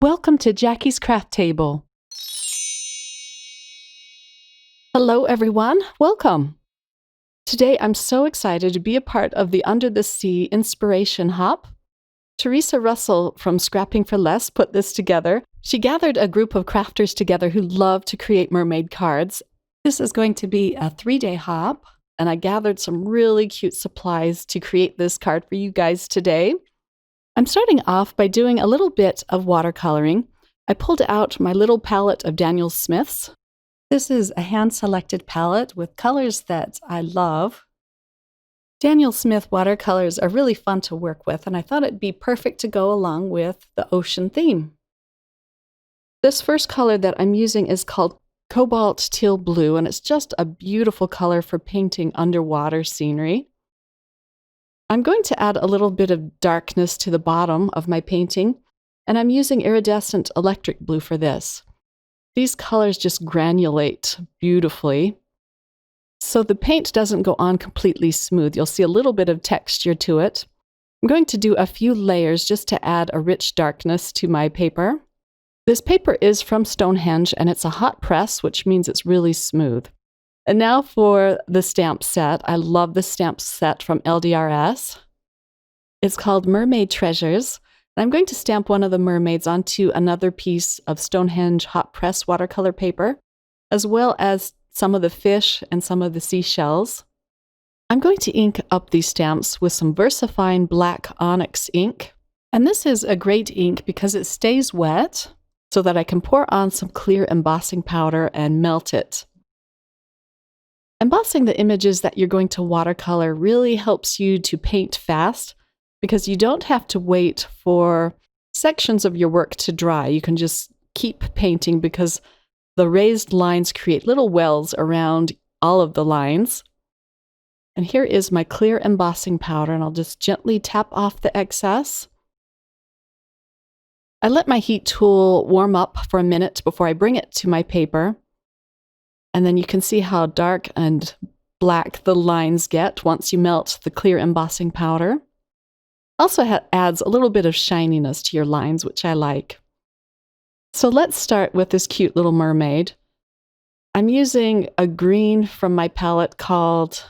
Welcome to Jackie's Craft Table. Hello everyone, welcome. Today I'm so excited to be a part of the Under the Sea Inspiration Hop. Teresa Russell from Scrapping for Less put this together. She gathered a group of crafters together who love to create mermaid cards. This is going to be a 3-day hop, and I gathered some really cute supplies to create this card for you guys today. I'm starting off by doing a little bit of watercoloring. I pulled out my little palette of Daniel Smith's. This is a hand-selected palette with colors that I love. Daniel Smith watercolors are really fun to work with, and I thought it'd be perfect to go along with the ocean theme. This first color that I'm using is called Cobalt Teal Blue, and it's just a beautiful color for painting underwater scenery. I'm going to add a little bit of darkness to the bottom of my painting, and I'm using iridescent electric blue for this. These colors just granulate beautifully, so the paint doesn't go on completely smooth. You'll see a little bit of texture to it. I'm going to do a few layers just to add a rich darkness to my paper. This paper is from Stonehenge, and it's a hot press, which means it's really smooth. And now for the stamp set. I love the stamp set from LDRS. It's called Mermaid Treasures. And I'm going to stamp one of the mermaids onto another piece of Stonehenge hot press watercolor paper, as well as some of the fish and some of the seashells. I'm going to ink up these stamps with some VersaFine black onyx ink. And this is a great ink because it stays wet so that I can pour on some clear embossing powder and melt it. Embossing the images that you're going to watercolor really helps you to paint fast because you don't have to wait for sections of your work to dry. You can just keep painting because the raised lines create little wells around all of the lines. And here is my clear embossing powder, and I'll just gently tap off the excess. I let my heat tool warm up for a minute before I bring it to my paper. And then you can see how dark and black the lines get once you melt the clear embossing powder. Also adds a little bit of shininess to your lines, which I like. So let's start with this cute little mermaid. I'm using a green from my palette called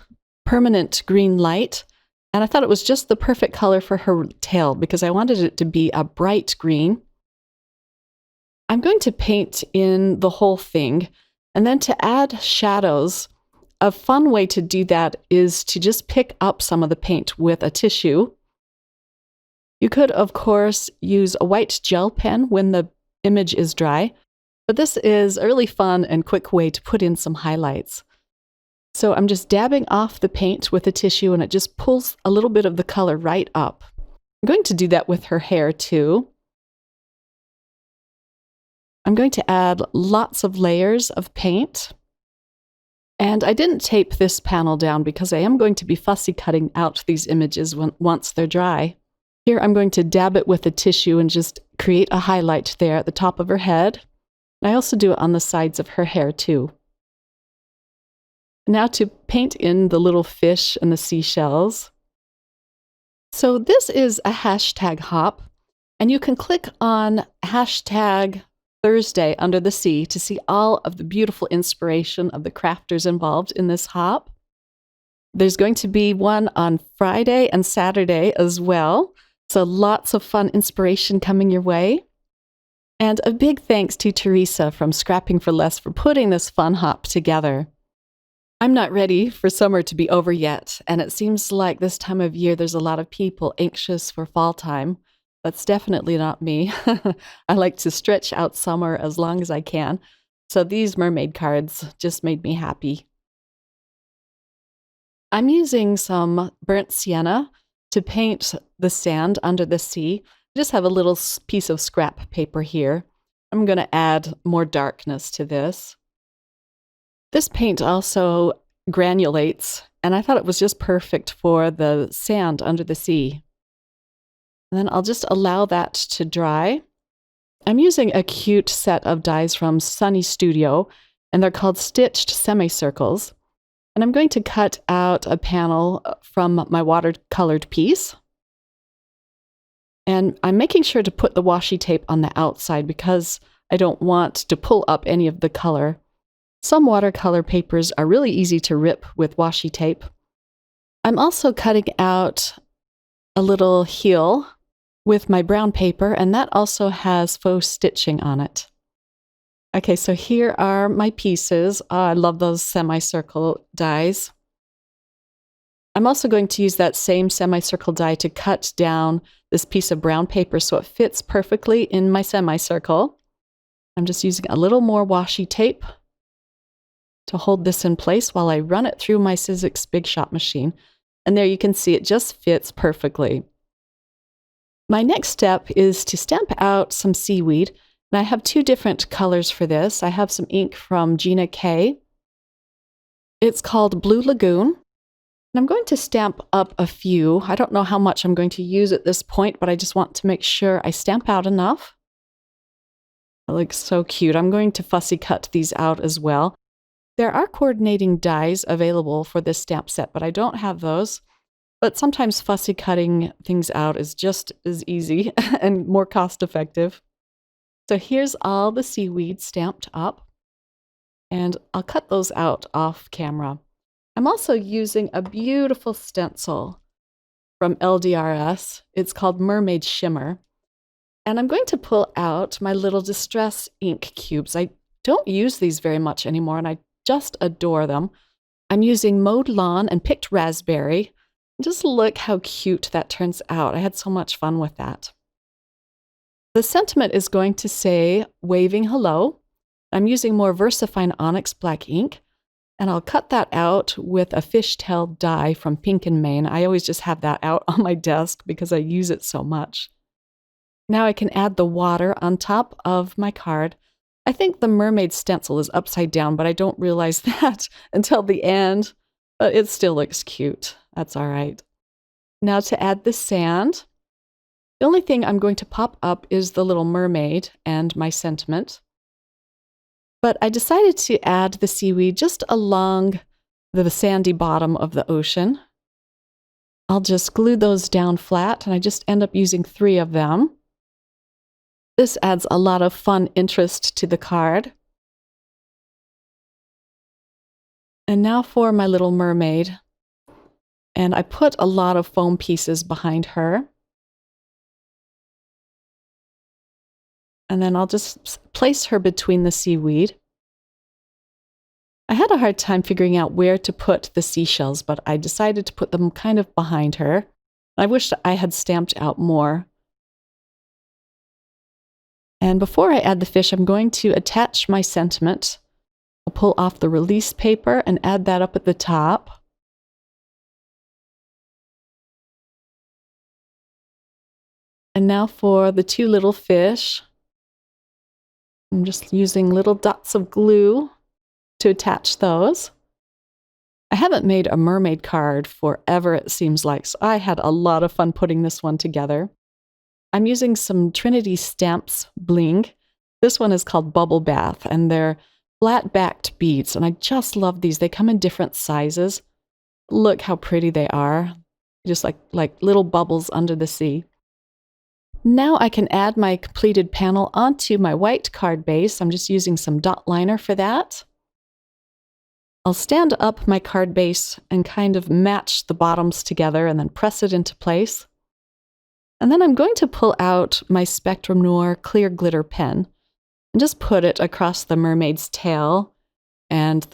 Permanent Green Light, and I thought it was just the perfect color for her tail because I wanted it to be a bright green. I'm going to paint in the whole thing. And then to add shadows, a fun way to do that is to just pick up some of the paint with a tissue. You could, of course, use a white gel pen when the image is dry, but this is a really fun and quick way to put in some highlights. So I'm just dabbing off the paint with a tissue, and it just pulls a little bit of the color right up. I'm going to do that with her hair too. I'm going to add lots of layers of paint. And I didn't tape this panel down because I am going to be fussy cutting out these images once they're dry. Here I'm going to dab it with a tissue and just create a highlight there at the top of her head. I also do it on the sides of her hair too. Now to paint in the little fish and the seashells. So this is a hashtag hop, and you can click on hashtag Thursday Under the Sea to see all of the beautiful inspiration of the crafters involved in this hop. There's going to be one on Friday and Saturday as well, so lots of fun inspiration coming your way. And a big thanks to Teresa from Scrapping for Less for putting this fun hop together. I'm not ready for summer to be over yet, and it seems like this time of year there's a lot of people anxious for fall time. That's definitely not me. I like to stretch out summer as long as I can. So these mermaid cards just made me happy. I'm using some burnt sienna to paint the sand under the sea. I just have a little piece of scrap paper here. I'm going to add more darkness to this. This paint also granulates, and I thought it was just perfect for the sand under the sea. And then I'll just allow that to dry. I'm using a cute set of dies from Sunny Studio, and they're called Stitched Semicircles. And I'm going to cut out a panel from my watercolored piece. And I'm making sure to put the washi tape on the outside because I don't want to pull up any of the color. Some watercolor papers are really easy to rip with washi tape. I'm also cutting out a little heel with my brown paper, and that also has faux stitching on it. Okay, so here are my pieces. I love those semicircle dies. I'm also going to use that same semicircle die to cut down this piece of brown paper so it fits perfectly in my semicircle. I'm just using a little more washi tape to hold this in place while I run it through my Sizzix Big Shot machine. And there you can see it just fits perfectly. My next step is to stamp out some seaweed. And I have two different colors for this. I have some ink from Gina K. It's called Blue Lagoon. And I'm going to stamp up a few. I don't know how much I'm going to use at this point, but I just want to make sure I stamp out enough. It looks so cute. I'm going to fussy cut these out as well. There are coordinating dies available for this stamp set, but I don't have those. But sometimes fussy cutting things out is just as easy and more cost effective. So here's all the seaweed stamped up, and I'll cut those out off camera. I'm also using a beautiful stencil from LDRS. It's called Mermaid Shimmer. And I'm going to pull out my little Distress ink cubes. I don't use these very much anymore, and I just adore them. I'm using Mowed Lawn and Picked Raspberry. Just look how cute that turns out. I had so much fun with that. The sentiment is going to say, waving hello. I'm using more VersaFine Onyx black ink, and I'll cut that out with a fishtail die from Pink and Main. I always just have that out on my desk because I use it so much. Now I can add the water on top of my card. I think the mermaid stencil is upside down, but I don't realize that until the end, but it still looks cute. That's all right. Now to add the sand. The only thing I'm going to pop up is the little mermaid and my sentiment. But I decided to add the seaweed just along the sandy bottom of the ocean. I'll just glue those down flat, and I just end up using 3 of them. This adds a lot of fun interest to the card. And now for my little mermaid. And I put a lot of foam pieces behind her. And then I'll just place her between the seaweed. I had a hard time figuring out where to put the seashells, but I decided to put them kind of behind her. I wish I had stamped out more. And before I add the fish, I'm going to attach my sentiment. I'll pull off the release paper and add that up at the top. And now for the 2 little fish. I'm just using little dots of glue to attach those. I haven't made a mermaid card forever, it seems like, so I had a lot of fun putting this one together. I'm using some Trinity Stamps bling. This one is called Bubble Bath, and they're flat-backed beads, and I just love these. They come in different sizes. Look how pretty they are, just like little bubbles under the sea. Now I can add my completed panel onto my white card base. I'm just using some dot liner for that. I'll stand up my card base and kind of match the bottoms together and then press it into place. And then I'm going to pull out my Spectrum Noir clear glitter pen and just put it across the mermaid's tail and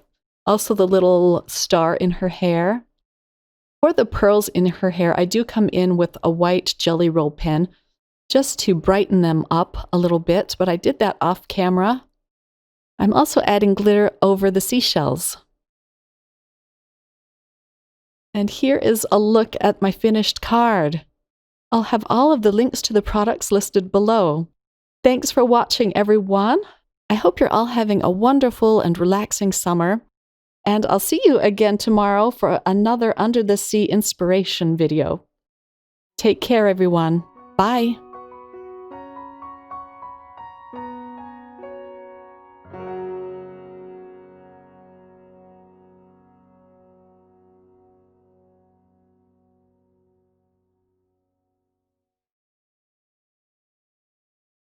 also the little star in her hair. For the pearls in her hair, I do come in with a white Jelly Roll pen just to brighten them up a little bit, but I did that off camera. I'm also adding glitter over the seashells. And here is a look at my finished card. I'll have all of the links to the products listed below. Thanks for watching, everyone. I hope you're all having a wonderful and relaxing summer. And I'll see you again tomorrow for another Under the Sea inspiration video. Take care, everyone. Bye.